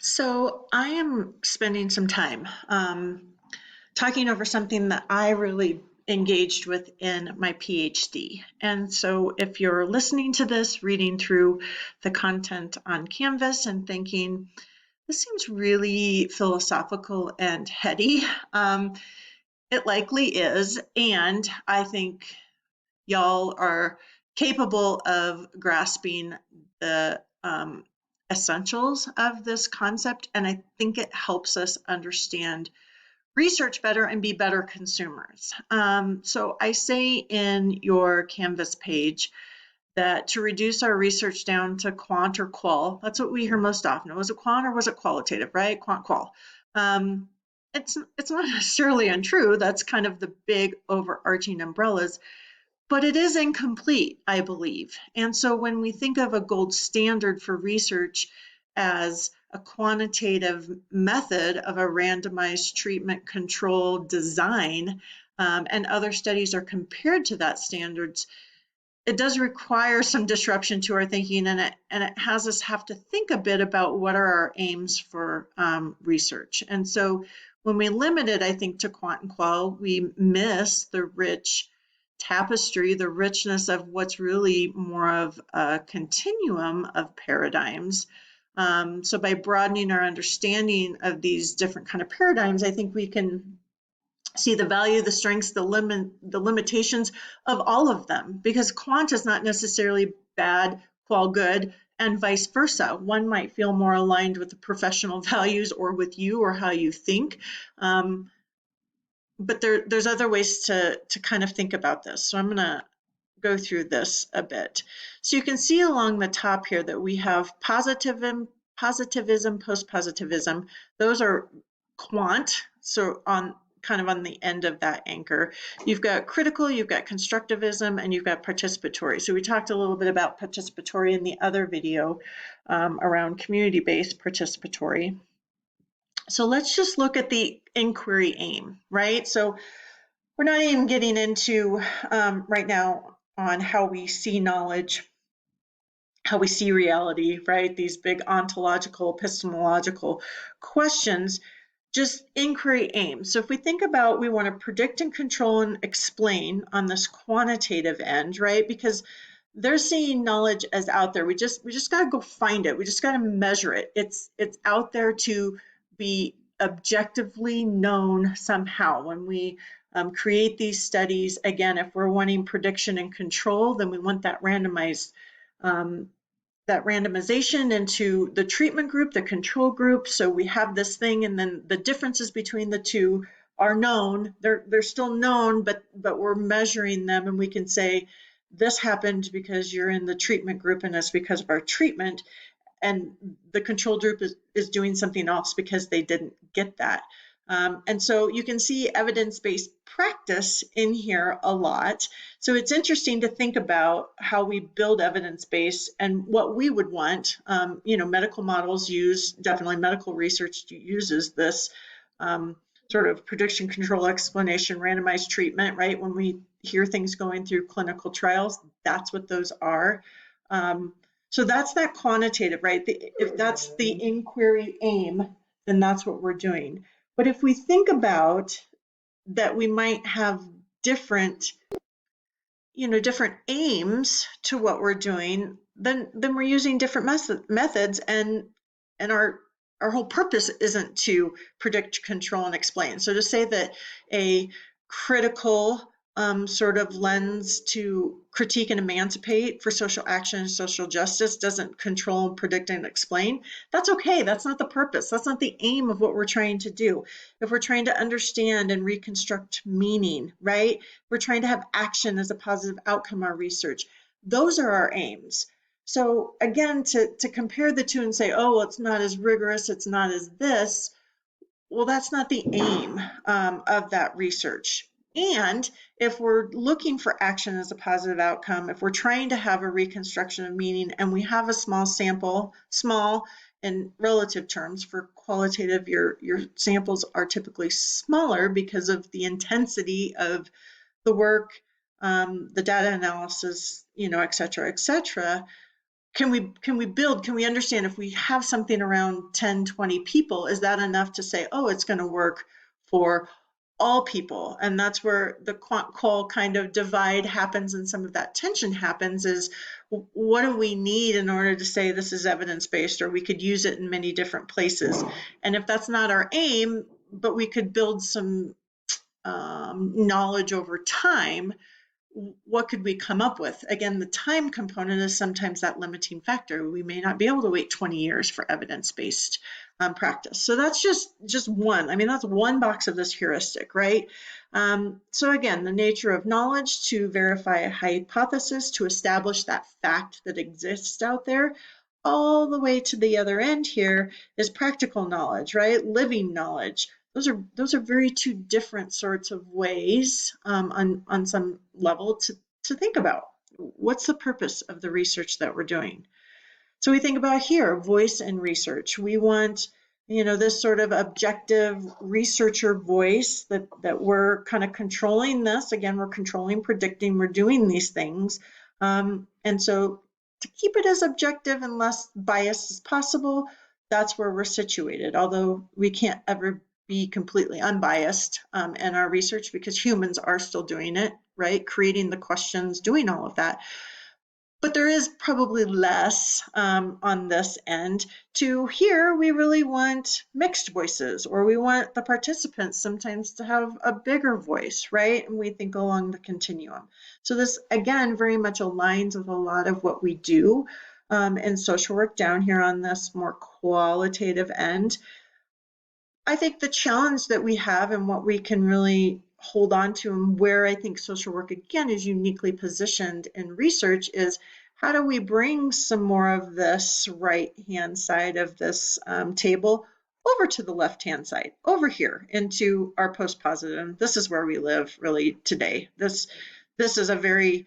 So I am spending some time talking over something that I really engaged with in my PhD. And so if you're listening to this, reading through the content on Canvas and thinking, this seems really philosophical and heady, it likely is. And I think y'all are capable of grasping the essentials of this concept. And I think it helps us understand research better and be better consumers. So I say in your Canvas page that to reduce our research down to quant or qual, that's what we hear most often. Was it quant or was it qualitative, right? Quant qual. It's not necessarily untrue. That's kind of the big overarching umbrellas, but it is incomplete, I believe. And so when we think of a gold standard for research as a quantitative method of a randomized treatment control design, and other studies are compared to that standards, it does require some disruption to our thinking, and it has us have to think a bit about what are our aims for research. And so when we limit it, I think, to quant and qual, we miss the rich tapestry, the richness of what's really more of a continuum of paradigms. So by broadening our understanding of these different kind of paradigms, I think we can see the value, the strengths, the limitations of all of them, because quant is not necessarily bad, qual good, and vice versa. One might feel more aligned with the professional values or with you or how you think. But there's other ways to kind of think about this. So I'm going to go through this a bit. So you can see along the top here that we have positivism, post-positivism. Those are quant, so on kind of on the end of that anchor. You've got critical, you've got constructivism, and you've got participatory. So we talked a little bit about participatory in the other video around community-based participatory. So let's just look at the inquiry aim, right? So we're not even getting into right now on how we see knowledge, how we see reality, right? These big ontological, epistemological questions, just inquiry aim. So if we think about, we want to predict and control and explain on this quantitative end, right? Because they're seeing knowledge as out there. We just got to go find it. We just got to measure it. It's out there to be objectively known somehow. When we create these studies, again, if we're wanting prediction and control, then we want that randomized that randomization into the treatment group, the control group. So we have this thing, and then the differences between the two are known. They're still known, but we're measuring them, and we can say this happened because you're in the treatment group, and it's because of our treatment. And the control group is doing something else because they didn't get that. And so you can see evidence-based practice in here a lot. So it's interesting to think about how we build evidence-based and what we would want. Medical models definitely medical research uses this sort of prediction, control, explanation, randomized treatment, right? When we hear things going through clinical trials, that's what those are. So that's that quantitative, right? If that's the inquiry aim, then that's what we're doing. But if we think about that, we might have different aims to what we're doing, then we're using different methods, and our whole purpose isn't to predict, control, and explain. So to say that a critical sort of lens to critique and emancipate for social action and social justice doesn't control, predict, and explain, that's okay. That's not the purpose. That's not the aim of what we're trying to do. If we're trying to understand and reconstruct meaning, right? We're trying to have action as a positive outcome of our research. Those are our aims. So again, to compare the two and say, oh, well, it's not as rigorous, it's not as this, well, that's not the aim of that research. And if we're looking for action as a positive outcome, if we're trying to have a reconstruction of meaning and we have a small sample, small in relative terms, for qualitative, your samples are typically smaller because of the intensity of the work, the data analysis, et cetera, et cetera. can we understand if we have something around 10, 20 people, is that enough to say, oh, it's going to work for all people? And that's where the quant qual kind of divide happens, and some of that tension happens, is what do we need in order to say this is evidence-based, or we could use it in many different places? And if that's not our aim, but we could build some knowledge over time, what could we come up with? Again, the time component is sometimes that limiting factor. We may not be able to wait 20 years for evidence-based practice. So that's just one. I mean, that's one box of this heuristic, right? So again, the nature of knowledge to verify a hypothesis, to establish that fact that exists out there, all the way to the other end here is practical knowledge, right? Living knowledge. Those are very two different sorts of ways on some level to think about. What's the purpose of the research that we're doing? So we think about here, voice and research. We want, this sort of objective researcher voice that we're kind of controlling this. Again, we're controlling, predicting, we're doing these things. And so to keep it as objective and less biased as possible, that's where we're situated. Although we can't ever be completely unbiased in our research, because humans are still doing it, right? Creating the questions, doing all of that. But there is probably less on this end. To here, we really want mixed voices, or we want the participants sometimes to have a bigger voice, right? And we think along the continuum. So this, again, very much aligns with a lot of what we do in social work down here on this more qualitative end. I think the challenge that we have and what we can really hold on to, and where I think social work again is uniquely positioned in research, is how do we bring some more of this right-hand side of this table over to the left-hand side, over here into our post-positive. This is where we live really today. This is a very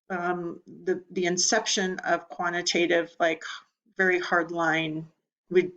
the inception of quantitative, like very hard line. We've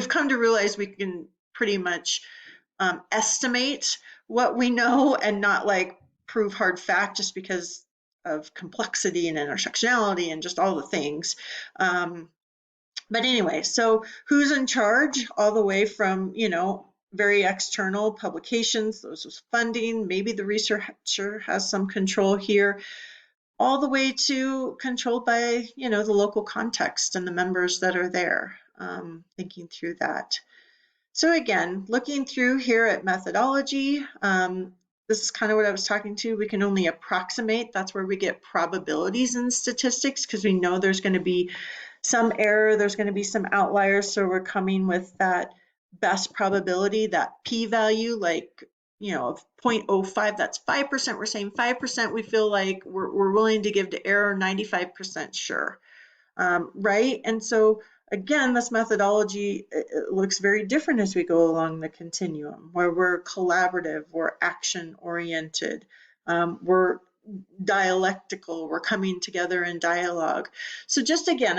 come to realize we can pretty much estimate what we know and not like prove hard fact, just because of complexity and intersectionality and just all the things. But anyway, so who's in charge? All the way from, very external publications, those with funding, maybe the researcher has some control here, all the way to controlled by, the local context and the members that are there, thinking through that. So again, looking through here at methodology, this is kind of what I was talking to. We can only approximate. That's where we get probabilities in statistics, because we know there's going to be some error, there's going to be some outliers. So we're coming with that best probability, that p-value, like, of 0.05, that's 5%. We're saying 5%, we feel like we're willing to give to error, 95% sure, right? And so again, this methodology, it looks very different as we go along the continuum, where we're collaborative, we're action-oriented, we're dialectical, we're coming together in dialogue. So just again,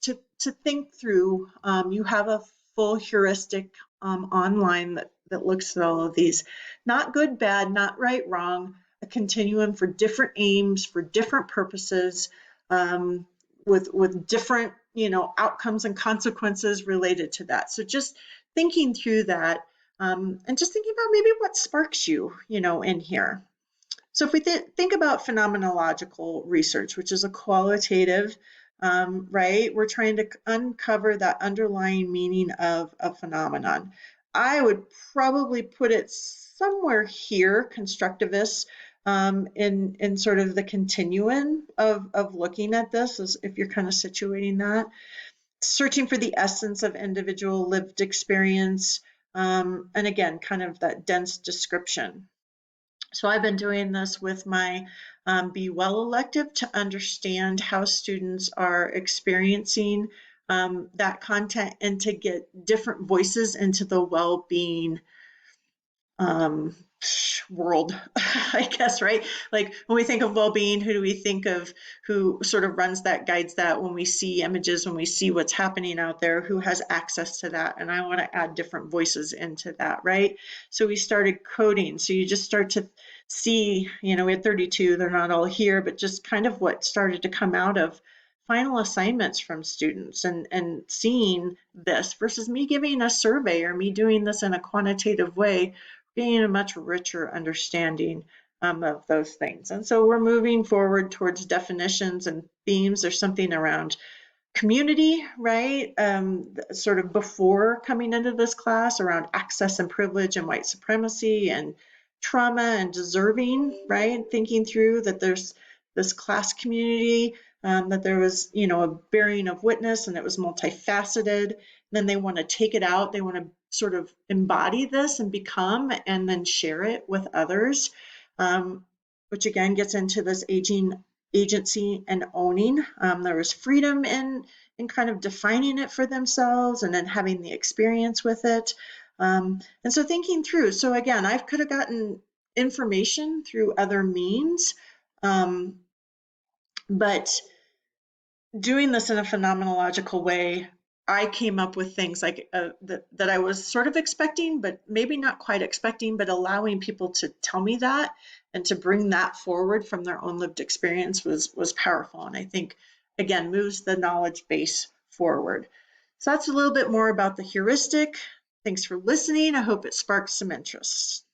to think through, you have a full heuristic online that looks at all of these. Not good, bad, not right, wrong, a continuum for different aims, for different purposes, with different, outcomes and consequences related to that. So just thinking through that, and just thinking about maybe what sparks you, in here. So if we think about phenomenological research, which is a qualitative, right, we're trying to uncover that underlying meaning of a phenomenon. I would probably put it somewhere here, constructivist, in sort of the continuum of looking at this, as if you're kind of situating that. Searching for the essence of individual lived experience, and again, kind of that dense description. So I've been doing this with my Be Well elective to understand how students are experiencing that content, and to get different voices into the well-being world, I guess, right? Like when we think of well-being, who do we think of who sort of runs that, guides that when we see images, when we see what's happening out there, who has access to that? And I want to add different voices into that, right? So we started coding. So you just start to see, we had 32, they're not all here, but just kind of what started to come out of final assignments from students and seeing this versus me giving a survey or me doing this in a quantitative way, getting a much richer understanding of those things. And so we're moving forward towards definitions and themes. There's something around community, right? Sort of before coming into this class around access and privilege and white supremacy and trauma and deserving, right? Thinking through that there's this class community, that there was, a bearing of witness and it was multifaceted. And then they want to take it out. They want to sort of embody this and become and then share it with others, which again gets into this aging agency and owning. There was freedom in kind of defining it for themselves and then having the experience with it. And so thinking through, so again, I could have gotten information through other means, but doing this in a phenomenological way, I came up with things like that I was sort of expecting, but maybe not quite expecting, but allowing people to tell me that and to bring that forward from their own lived experience was powerful. And I think, again, moves the knowledge base forward. So that's a little bit more about the heuristic. Thanks for listening. I hope it sparks some interest.